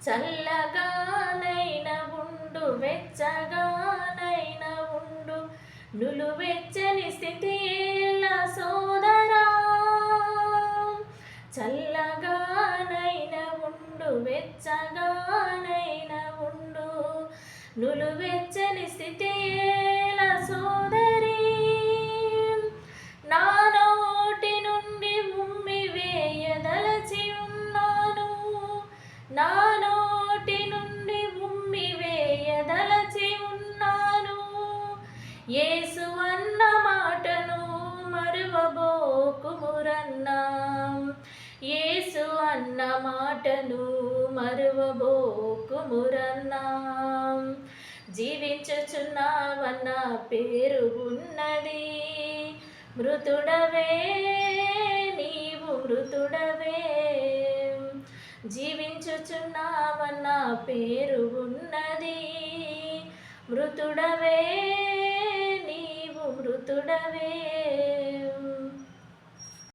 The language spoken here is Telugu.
చల్లగానైన ఉండు, వెచ్చగానైన ఉండు, నులువెచ్చని స్థితి ఏల సోదరా. చల్లగానైన ఉండు, వెచ్చగానైన ఉండు, నులువెచ్చని స్థితి ఏల సోదరి. నా నోటి నుండి ఉమ్మి వేయదలచి ఉన్నాను, నా నోటి నుండి ఉమ్మి వేయదలచి ఉన్నాను. యేసు అన్న మాటను మరువబోకుమురన్నా, యేసు అన్న మాటను మరువబోకుమురన్నా. జీవించుచున్నావన్న పేరు ఉన్నది, మృతుడవే నీవు మృతుడవే. జీవించుచున్నావన్న పేరు ఉన్నది, మృతుడవే నీవు మృతుడవే.